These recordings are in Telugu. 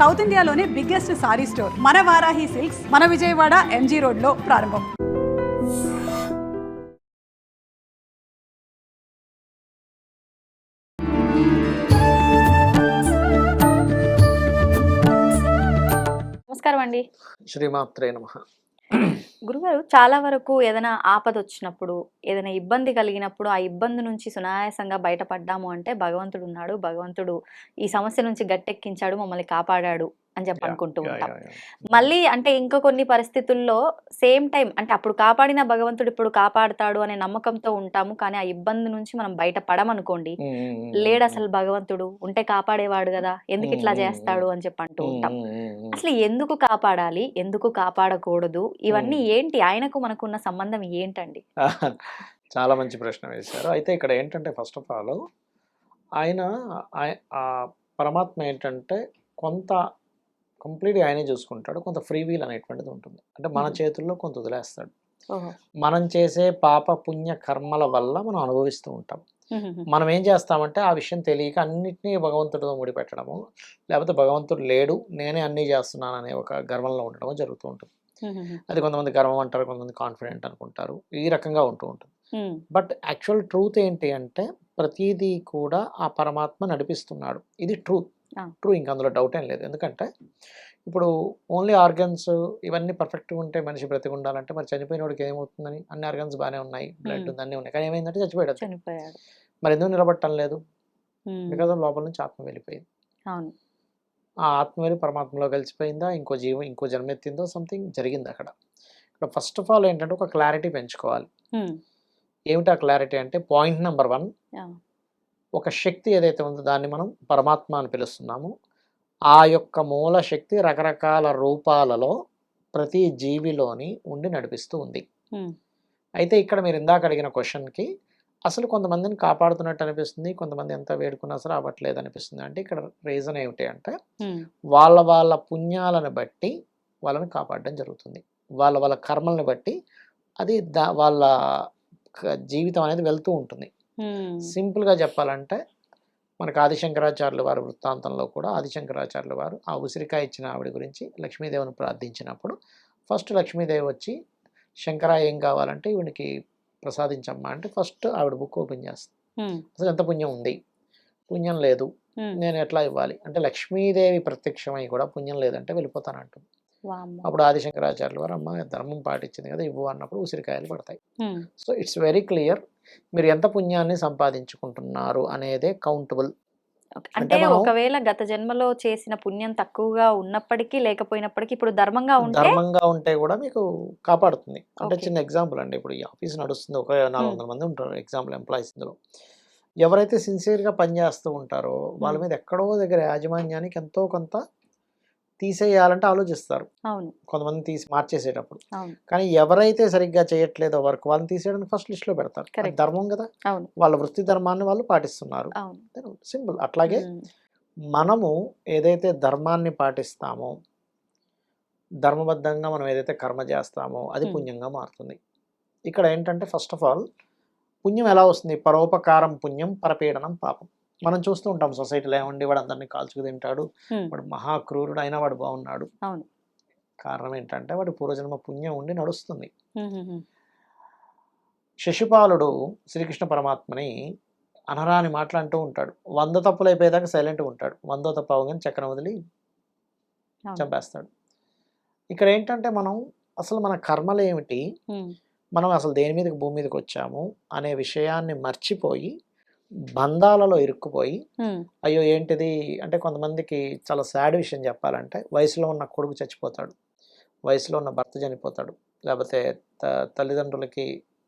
సౌత్ ఇండియాలోనే బిగ్గెస్ట్ సారీ స్టోర్ మన వారాహి సిల్క్స్ మన విజయవాడ ఎంజీ రోడ్లో ప్రారంభం. నమస్కారం అండి. శ్రీమాత్రే నమః. గురుగారు, చాలా వరకు ఏదైనా ఆపద వచ్చినప్పుడు, ఏదైనా ఇబ్బంది కలిగినప్పుడు ఆ ఇబ్బంది నుంచి సునాయాసంగా బయటపడ్డాము అంటే భగవంతుడు ఉన్నాడు, భగవంతుడు ఈ సమస్య నుంచి గట్టెక్కించాడు, మమ్మల్ని కాపాడాడు అని చెప్పి అనుకుంటూ ఉంటాం. మళ్ళీ అంటే ఇంకా కొన్ని పరిస్థితుల్లో సేమ్ టైం అంటే అప్పుడు కాపాడిన భగవంతుడు ఇప్పుడు కాపాడుతాడు అనే నమ్మకంతో ఉంటాము, కానీ ఆ ఇబ్బంది నుంచి మనం బయటపడమనుకోండి, లేడు అసలు భగవంతుడు ఉంటే కాపాడేవాడు కదా, ఎందుకు ఇట్లా చేస్తాడు అని చెప్పి అంటూ ఉంటాం. అసలు ఎందుకు కాపాడాలి, ఎందుకు కాపాడకూడదు, ఇవన్నీ ఏంటి, ఆయనకు మనకున్న సంబంధం ఏంటండి? చాలా మంచి ప్రశ్న వేశారు. అయితే ఇక్కడ ఏంటంటే ఫస్ట్ ఆఫ్ ఆల్ ఆయన ఆ పరమాత్మ ఏంటంటే కొంత కంప్లీట్గా ఆయనే చూసుకుంటాడు, కొంత ఫ్రీ వీల్ అనేటువంటిది ఉంటుంది. అంటే మన చేతుల్లో కొంత వదిలేస్తాడు. మనం చేసే పాప పుణ్య కర్మల వల్ల మనం అనుభవిస్తూ ఉంటాం. మనం ఏం చేస్తామంటే ఆ విషయం తెలియక అన్నిటినీ భగవంతుడితో ముడిపెట్టడము, లేకపోతే భగవంతుడు లేడు నేనే అన్నీ చేస్తున్నాను అనే ఒక గర్వంలో ఉండడము జరుగుతూ ఉంటుంది. అది కొంతమంది గర్వం అంటారు, కొంతమంది కాన్ఫిడెంట్ అనుకుంటారు, ఈ రకంగా ఉంటూ ఉంటుంది. బట్ యాక్చువల్ ట్రూత్ ఏంటి అంటే ప్రతిదీ కూడా ఆ పరమాత్మ నడిపిస్తున్నాడు. ఇది ట్రూత్. ఇంకా అందులో డౌట్ ఏం లేదు. ఎందుకంటే ఇప్పుడు ఓన్లీ ఆర్గన్స్ ఇవన్నీ పర్ఫెక్ట్గా ఉంటే మనిషి బ్రతికి ఉండాలంటే మరి చనిపోయినోడికి ఏమవుతుందని, అన్ని ఆర్గన్స్ బాగానే ఉన్నాయి, బ్లడ్ ఉంది, అన్నీ ఉన్నాయి, కానీ ఏమైందంటే చనిపోయాడు. మరి ఎందుకు నిలబట్టడం లేదు? బికాజ్ లోపల నుంచి ఆత్మ వెళ్ళిపోయింది. ఆ ఆత్మ వెళ్ళి పరమాత్మలో కలిసిపోయిందా, ఇంకో జీవం ఇంకో జన్మెత్తిందో, సంథింగ్ జరిగింది అక్కడ. ఇక్కడ ఫస్ట్ ఆఫ్ ఆల్ ఏంటంటే ఒక క్లారిటీ పెంచుకోవాలి. ఏమిటా క్లారిటీ అంటే పాయింట్ నెంబర్ 1, ఒక శక్తి ఏదైతే ఉందో దాన్ని మనం పరమాత్మ అని పిలుస్తున్నాము. ఆ యొక్క మూల శక్తి రకరకాల రూపాలలో ప్రతి జీవిలోని ఉండి నడిపిస్తూ ఉంది. అయితే ఇక్కడ మీరు ఇందాక అడిగిన క్వశ్చన్కి అసలు కొంతమందిని కాపాడుతున్నట్టు అనిపిస్తుంది, కొంతమంది ఎంత వేడుకున్నా సరే అవ్వట్లేదు అనిపిస్తుంది. అంటే ఇక్కడ రీజన్ ఏమిటి అంటే వాళ్ళ పుణ్యాలను బట్టి వాళ్ళని కాపాడడం జరుగుతుంది. వాళ్ళ కర్మలను బట్టి అది వాళ్ళ జీవితం అనేది వెళ్తూ ఉంటుంది. సింపుల్గా చెప్పాలంటే మనకు ఆదిశంకరాచార్యుల వారి వృత్తాంతంలో కూడా ఆదిశంకరాచార్యుల వారు ఆ ఉసిరికాయ ఇచ్చిన ఆవిడ గురించి లక్ష్మీదేవిని ప్రార్థించినప్పుడు ఫస్ట్ లక్ష్మీదేవి వచ్చి శంకర ఏం కావాలంటే ఈవిడికి ప్రసాదించమ్మా అంటే ఫస్ట్ ఆవిడ బుక్ ఓపెన్ చేస్తుంది. అసలు ఎంత పుణ్యం ఉంది, పుణ్యం లేదు, నేను ఎట్లా ఇవ్వాలి అంటే లక్ష్మీదేవి ప్రత్యక్షమై కూడా పుణ్యం లేదంటే వెళ్ళిపోతానంటుంది. అప్పుడు ఆదిశంకరాచార్యుల వారు అమ్మ ధర్మం పాటించింది కదా ఇవ్వు అన్నప్పుడు ఉసిరికాయలు పడతాయి. సో ఇట్స్ వెరీ క్లియర్, మీరు ఎంత పుణ్యాన్ని సంపాదించుకుంటున్నారు అనేదే కౌంటబుల్. అంటే ఒకవేళ గత జన్మలో చేసిన పుణ్యం తక్కువగా ఉన్నప్పటికీ లేకపోయినప్పటికీ ఇప్పుడు ధర్మంగా ఉంటే కూడా మీకు కాపాడుతుంది. అంటే చిన్న ఎగ్జాంపుల్ అండి, ఇప్పుడు ఈ ఆఫీస్ నడుస్తుంది, ఒక 400 మంది ఉంటారు ఎగ్జాంపుల్ ఎంప్లాయీస్. ఇందులో ఎవరైతే సిన్సియర్గా పనిచేస్తూ ఉంటారో వాళ్ళ మీద ఎక్కడో దగ్గర యాజమాన్యానికి ఎంతో కొంత తీసేయాలంటే ఆలోచిస్తారు, కొంతమంది తీసి మార్చేసేటప్పుడు. కానీ ఎవరైతే సరిగ్గా చేయట్లేదో వర్క్ వాళ్ళని తీసేయడానికి ఫస్ట్ లిస్ట్లో పెడతారు. ధర్మం కదా, వాళ్ళ వృత్తి ధర్మాన్ని వాళ్ళు పాటిస్తున్నారు, సింపుల్. అట్లాగే మనము ఏదైతే ధర్మాన్ని పాటిస్తామో, ధర్మబద్ధంగా మనం ఏదైతే కర్మ చేస్తామో అది పుణ్యంగా మారుతుంది. ఇక్కడ ఏంటంటే ఫస్ట్ ఆఫ్ ఆల్ పుణ్యం ఎలా వస్తుంది? పరోపకారం పుణ్యం, పరపీడనం పాపం. మనం చూస్తూ ఉంటాం సొసైటీలో, ఏమండి వాడు అందరినీ కాల్చుకు తింటాడు, వాడు మహాక్రూరుడు అయినా వాడు బాగున్నాడు. కారణం ఏంటంటే వాడు పూర్వజన్మ పుణ్యం ఉండి నడుస్తుంది. శిశుపాలుడు శ్రీకృష్ణ పరమాత్మని అనరాని మాటలు అంటూ ఉంటాడు. 100 తప్పులు అయిపోయేదాకా సైలెంట్గా ఉంటాడు, 100వ తప్పు అవగానే చక్రం వదిలి చంపేస్తాడు. ఇక్కడ ఏంటంటే మనం అసలు మన కర్మలు ఏమిటి, మనం అసలు దేని మీదకి భూమి మీదకి వచ్చాము అనే విషయాన్ని మర్చిపోయి బంధాలలో ఇరుక్కుపోయి అయ్యో ఏంటిది అంటే, కొంతమందికి చాలా సాడ్ విషయం చెప్పాలంటే వయసులో ఉన్న కొడుకు చచ్చిపోతాడు, వయసులో ఉన్న భర్త చనిపోతాడు, లేకపోతే తల్లిదండ్రులకి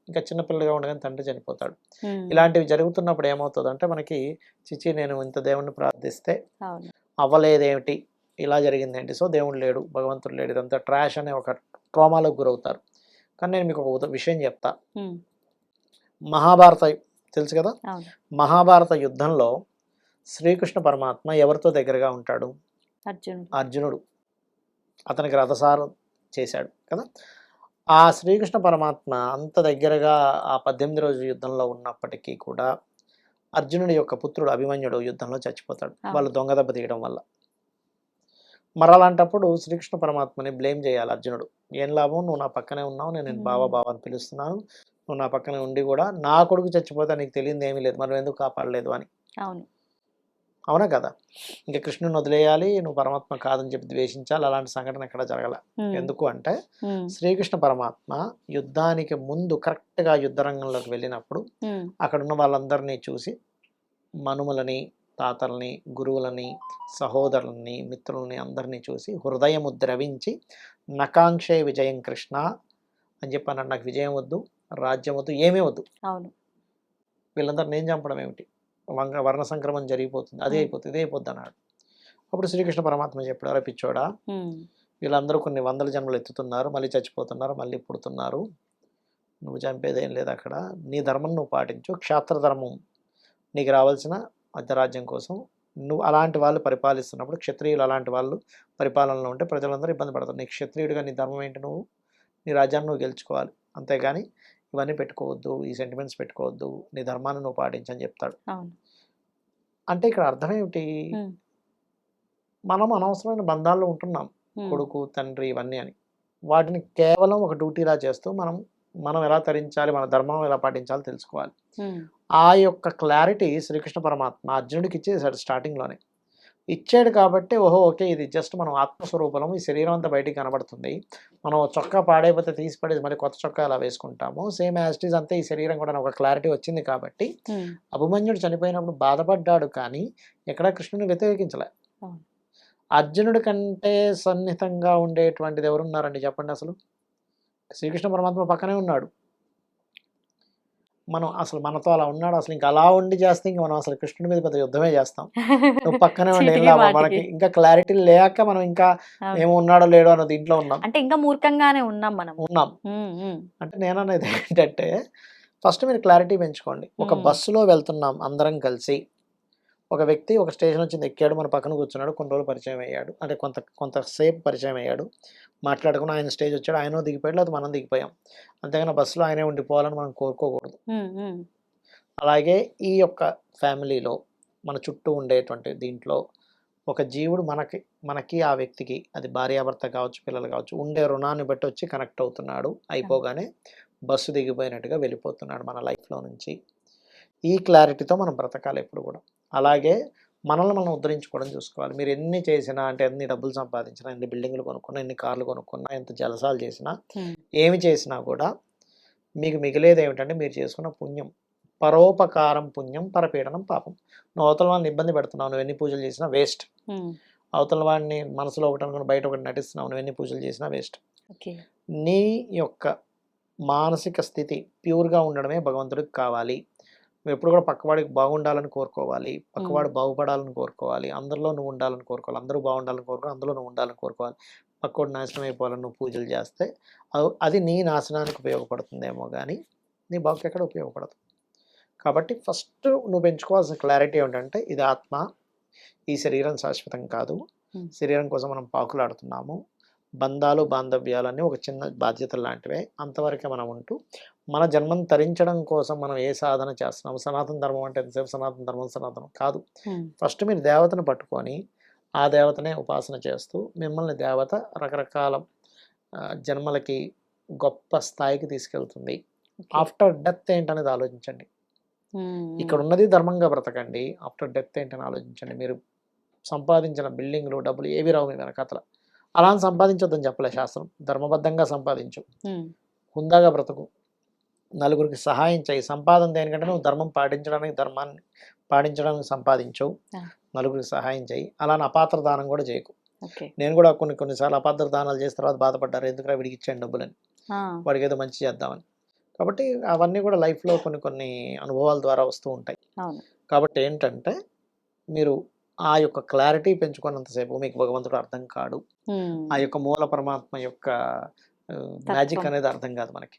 ఇంకా చిన్నపిల్లగా ఉండగానే తండ్రి చనిపోతాడు. ఇలాంటివి జరుగుతున్నప్పుడు ఏమవుతుంది అంటే మనకి చిచి నేను ఇంత దేవుణ్ణి ప్రార్థిస్తే అవ్వలేదేమిటి, ఇలా జరిగింది ఏంటి, సో దేవుడు లేడు, భగవంతుడు లేడు, ఇదంతా ట్రాష్ అనే ఒక ట్రామాలకు గురవుతారు. కానీ నేను మీకు ఒక విషయం చెప్తా. మహాభారత తెలుసు కదా, మహాభారత యుద్ధంలో శ్రీకృష్ణ పరమాత్మ ఎవరితో దగ్గరగా ఉంటాడు? అర్జునుడు. అతనికి రథసారం చేశాడు కదా. ఆ శ్రీకృష్ణ పరమాత్మ అంత దగ్గరగా ఆ 18 రోజుల యుద్ధంలో ఉన్నప్పటికీ కూడా అర్జునుడి యొక్క పుత్రుడు అభిమన్యుడు యుద్ధంలో చచ్చిపోతాడు, వాళ్ళు దొంగ దెబ్బ తీయడం వల్ల. మరి అలాంటప్పుడు శ్రీకృష్ణ పరమాత్మని బ్లేమ్ చేయాలి అర్జునుడు. ఏం లాభం, నువ్వు నా పక్కనే ఉన్నావు, నేను నేను బావ బావ అని పిలుస్తున్నాను, నువ్వు నా పక్కనే ఉండి కూడా నా కొడుకు చచ్చిపోతే నీకు తెలియదు ఏమీ లేదు, మరి ఎందుకు కాపాడలేదు అని. అవును. అవునా కదా? ఇంకా కృష్ణుని వదిలేయాలి, నువ్వు పరమాత్మ కాదని చెప్పి ద్వేషించాలి, అలాంటి సంఘటన ఎక్కడ జరగల. ఎందుకు అంటే శ్రీకృష్ణ పరమాత్మ యుద్ధానికి ముందు కరెక్ట్గా యుద్ధ రంగంలోకి వెళ్ళినప్పుడు అక్కడ ఉన్న వాళ్ళందరినీ చూసి మనుమలని, తాతల్ని, గురువులని, సహోదరులని, మిత్రులని అందరినీ చూసి హృదయము ద్రవించి నకాంక్షే విజయం కృష్ణ అని చెప్పి అన్నాడు. నాకు విజయం వద్దు, రాజ్యం వద్దు, ఏమీ వద్దు, అవును. వీళ్ళందరూ నేను చంపడం ఏమిటి, వర్ణ సంక్రమం జరిగిపోతుంది, అదే అయిపోతుంది, ఇదే అయిపోద్ది అన్నాడు. అప్పుడు శ్రీకృష్ణ పరమాత్మ చెప్పాడు, అరే పిచ్చోడా, వీళ్ళందరూ కొన్ని వందల జన్మలు ఎత్తుతున్నారు, మళ్ళీ చచ్చిపోతున్నారు, మళ్ళీ పుడుతున్నారు, నువ్వు చంపేదేం లేదు అక్కడ, నీ ధర్మం నువ్వు పాటించు, క్షాత్రధర్మం నీకు రావాల్సిన అర్ధరాజ్యం కోసం నువ్వు అలాంటి వాళ్ళు పరిపాలిస్తున్నప్పుడు, క్షత్రియులు అలాంటి వాళ్ళు పరిపాలనలో ఉంటే ప్రజలందరూ ఇబ్బంది పడతారు. నీ క్షత్రియుడిగా నీ ధర్మం ఏంటి, నువ్వు నీ రాజ్యాన్ని నువ్వు గెలుచుకోవాలి, అంతేగాని ఇవన్నీ పెట్టుకోవద్దు, ఈ సెంటిమెంట్స్ పెట్టుకోవద్దు, నీ ధర్మాన్ని నువ్వు పాటించని చెప్తాడు. అంటే ఇక్కడ అర్థం ఏమిటి, మనం అనవసరమైన బంధాల్లో ఉంటున్నాం, కొడుకు తండ్రి ఇవన్నీ అని, వాటిని కేవలం ఒక డ్యూటీలా చేస్తూ మనం ఎలా తరించాలి, మన ధర్మం ఎలా పాటించాలో తెలుసుకోవాలి. ఆ యొక్క క్లారిటీ శ్రీకృష్ణ పరమాత్మ అర్జునుడికి ఇచ్చేసాడు స్టార్టింగ్లోనే. ఇచ్చాడు కాబట్టి ఓహో ఓకే, ఇది జస్ట్ మనం ఆత్మస్వరూపం, ఈ శరీరం అంతా బయటికి కనబడుతుంది, మనం చొక్కా పాడైపోతే తీసి పడేసి మళ్ళీ కొత్త చొక్కా అలా వేసుకుంటాము, సేమ్ యాస్టీజ్ అంతే ఈ శరీరం కూడా ఒక క్లారిటీ వచ్చింది కాబట్టి అభిమన్యుడు చనిపోయినప్పుడు బాధపడ్డాడు, కానీ ఎక్కడా కృష్ణుని వ్యతిరేకించలే. అర్జునుడి కంటే సన్నిహితంగా ఉండేటువంటిది ఎవరున్నారండి చెప్పండి అసలు? శ్రీకృష్ణ పరమాత్మ పక్కనే ఉన్నాడు. మనం అసలు మనతో అలా ఉన్నాడు, అసలు ఇంకా అలా ఉండి చేస్తే ఇంకా మనం అసలు కృష్ణుడి మీద పెద్ద యుద్ధమే చేస్తాం. నువ్వు పక్కనే ఉండి ఏం లాభం, మనకి ఇంకా క్లారిటీ లేక మనం ఇంకా ఏమో ఉన్నాడో లేడో అన్న దీంట్లో ఉన్నాం, అంటే ఇంకా మూర్ఖంగానే ఉన్నాం మనం. అంటే నేను అనేది ఏంటంటే ఫస్ట్ మీరు క్లారిటీ పెంచుకోండి. ఒక బస్సులో వెళ్తున్నాం అందరం కలిసి, ఒక వ్యక్తి ఒక స్టేషన్ వచ్చింది, ఎక్కాడు, మన పక్కన కూర్చున్నాడు, కొన్ని రోజులు పరిచయం అయ్యాడు, అంటే కొంతసేపు పరిచయం అయ్యాడు, మాట్లాడుకుని ఆయన స్టేజ్ వచ్చాడు, ఆయన దిగిపోయాడు, లేదా మనం దిగిపోయాం, అంతేగాని బస్సులో ఆయనే ఉండిపోవాలని మనం కోరుకోకూడదు. అలాగే ఈ యొక్క ఫ్యామిలీలో మన చుట్టూ ఉండేటువంటి దీంట్లో ఒక జీవుడు మనకి ఆ వ్యక్తికి, అది భార్యాభర్త కావచ్చు, పిల్లలు కావచ్చు, ఉండే రుణాన్ని బట్టి వచ్చి కనెక్ట్ అవుతున్నాడు, అయిపోగానే బస్సు దిగిపోయినట్టుగా వెళ్ళిపోతున్నాడు మన లైఫ్లో నుంచి. ఈ క్లారిటీతో మనం బ్రతకాలి ఎప్పుడు కూడా. అలాగే మనల్ని మనం ఉద్ధరించుకోవడం చూసుకోవాలి. మీరు ఎన్ని చేసినా, అంటే ఎన్ని డబ్బులు సంపాదించినా, ఎన్ని బిల్డింగ్లు కొనుక్కున్నా, ఎన్ని కార్లు కొనుక్కున్నా, ఎంత జలసాలు చేసినా, ఏమి చేసినా కూడా మీకు మిగిలేది ఏమిటంటే మీరు చేసుకున్న పుణ్యం. పరోపకారం పుణ్యం, పరపీడనం పాపం. నువ్వు అవతల వాళ్ళని ఇబ్బంది పెడుతున్నావు, నువ్వు ఎన్ని పూజలు చేసినా వేస్ట్. అవతల వాడిని మనసులో ఒకటి అనుకుని బయట ఒకటి నటిస్తున్నావు, నువ్వు ఎన్ని పూజలు చేసినా వేస్ట్. నీ యొక్క మానసిక స్థితి ప్యూర్గా ఉండడమే భగవంతుడికి కావాలి. నువ్వు ఎప్పుడు కూడా పక్కవాడికి బాగుండాలని కోరుకోవాలి, పక్కవాడు బాగుపడాలని కోరుకోవాలి, అందరిలో నువ్వు ఉండాలని కోరుకోవాలి, అందరూ బాగుండాలని కోరుకోవాలి, అందులో నువ్వు ఉండాలని కోరుకోవాలి. పక్కవాడు నాశనం అయిపోవాలని నువ్వు పూజలు చేస్తే అది నీ నాశనానికి ఉపయోగపడుతుందేమో కానీ నీ బాగుకి ఎక్కడ ఉపయోగపడదు. కాబట్టి ఫస్ట్ నువ్వు పెంచుకోవాల్సిన క్లారిటీ ఏంటంటే ఇది ఆత్మ, ఈ శరీరం శాశ్వతం కాదు, శరీరం కోసం మనం పాకులాడుతున్నాము, బంధాలు బాంధవ్యాలన్నీ ఒక చిన్న బాధ్యతలు లాంటివే, అంతవరకే మనం ఉంటూ మన జన్మను తరించడం కోసం మనం ఏ సాధన చేస్తున్నాము. సనాతన ధర్మం అంటే ఎంతసేపు సనాతన ధర్మం సనాతనం కాదు. ఫస్ట్ మీరు దేవతను పట్టుకొని ఆ దేవతనే ఉపాసన చేస్తూ మిమ్మల్ని దేవత రకరకాల జన్మలకి గొప్ప స్థాయికి తీసుకెళ్తుంది. ఆఫ్టర్ డెత్ ఏంటనేది ఆలోచించండి. ఇక్కడ ఉన్నది ధర్మంగా బ్రతకండి, ఆఫ్టర్ డెత్ ఏంటని ఆలోచించండి. మీరు సంపాదించిన బిల్డింగ్లు, డబ్బులు ఏవి రావు మీ వెనకతల. అలా సంపాదించొద్దని చెప్పలే శాస్త్రం, ధర్మబద్ధంగా సంపాదించు, హుందాగా బ్రతుకు, నలుగురికి సహాయం చేయి. సంపాదన దేనికంటే నువ్వు ధర్మం పాటించడానికి, ధర్మాన్ని పాటించడానికి సంపాదించు, నలుగురికి సహాయం చేయి. అలా అపాత్ర దానం కూడా చేయకు. నేను కూడా కొన్నిసార్లు అపాత్ర దానాలు చేసిన తర్వాత బాధపడ్డారు, ఎందుకంటే వీడికి ఇచ్చాను డబ్బులని, వాడికి ఏదో మంచి చేద్దామని. కాబట్టి అవన్నీ కూడా లైఫ్లో కొన్ని అనుభవాల ద్వారా వస్తూ ఉంటాయి. కాబట్టి ఏంటంటే మీరు ఆ యొక్క క్లారిటీ పెంచుకున్నంతసేపు మీకు భగవంతుడు అర్థం కాడు, ఆ యొక్క మూల పరమాత్మ యొక్క మ్యాజిక్ అనేది అర్థం కాదు మనకి.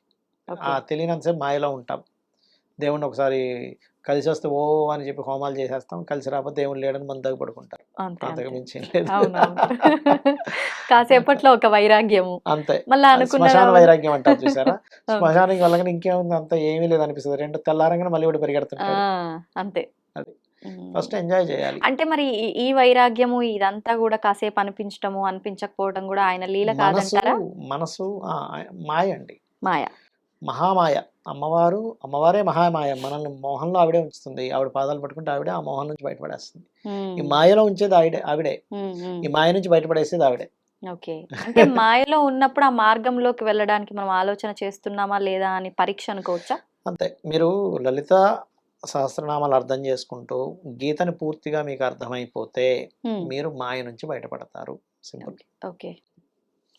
ఆ తెలియనంతసేపు మాయలో ఉంటాం. దేవుణ్ణి ఒకసారి కలిసి వస్తే ఓ అని చెప్పి హోమాలు చేసేస్తాం, కలిసి రాకపోతే దేవుడు లేడని మన దగ్గర పడుకుంటారు, అంతకు మించి కాసేపట్లో ఒక వైరాగ్యము అంతే. శ్మశాన వైరాగ్యం అంటారు చూసారా, శ్మశానికి వెళ్ళగానే ఇంకేముంది, అంత ఏమీ లేదు అనిపిస్తుంది, రెండు తెల్లారంగానే మళ్ళీ ఒకటి పరిగెడుతుంటారు, అంతే. అది ఫస్ట్ ఎంజాయ్ చేయాలి. అంటే మరి ఈ వైరాగ్యము ఇదంతా కూడా కాసేపు అనిపించటము అనిపించకపోవడం కూడా ఆయన లీల కాదంటారా? మనసు మాయ అండి, మాయ, మహామాయ. అమ్మవారే మహామాయ. మనల్ని మోహంలో ఆవిడే ఉంచుతుంది. ఆవిడ పాదాలు పట్టుకుంటే ఆవిడే ఆ మోహం నుంచి బయటపడేస్తుంది. ఈ మాయలో ఉంచేది ఆవిడే. ఈ మాయ నుంచి బయటపడేసేది ఆవిడే. ఓకే. అంటే మాయలో ఉన్నప్పుడు ఆ మార్గంలోకి వెళ్ళడానికి మనం ఆలోచన చేస్తున్నామా లేదా అని పరీక్ష అనుకోవచ్చా? అంతే. మీరు లలిత సహస్రనామాలు అర్థం చేసుకుంటూ గీతని పూర్తిగా మీకు అర్థమైపోతే మీరు మాయ నుంచి బయటపడతారు. సింపుల్. ఓకే,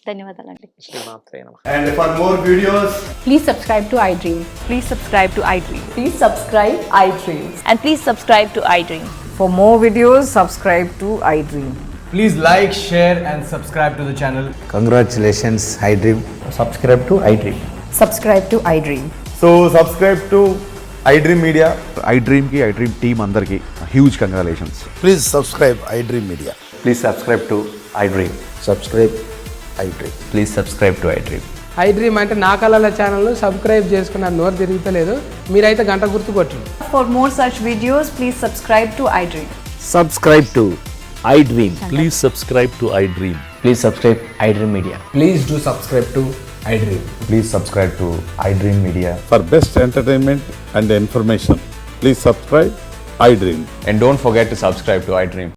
ధన్యవాదాలండి. శ్రీమాత్రే నమః. And for more videos, Please subscribe to iDream. Please subscribe to iDream. Please subscribe iDream. And please subscribe to iDream. For more videos, subscribe to iDream. please like, share and subscribe to the channel. Congratulations, iDream. Subscribe to iDream. Subscribe to iDream. So subscribe to iDream Media. iDream की iDream team अंदर की huge congratulations. Please subscribe iDream Media. Please subscribe to iDream. Subscribe iDream. Please subscribe to iDream. iDream అంటే నా కళల ఛానల్ను సబ్స్క్రైబ్ చేసుకున్నారు, నోరు తిరుగుతలేదు. మీరైతే గంట గుర్తు కొట్టండి. For more such videos, please subscribe to iDream. Subscribe to iDream. Please subscribe to iDream. Please subscribe iDream Media. Please do subscribe to iDream. Please subscribe to iDream Media. For best entertainment and information, please subscribe iDream. And don't forget to subscribe to iDream.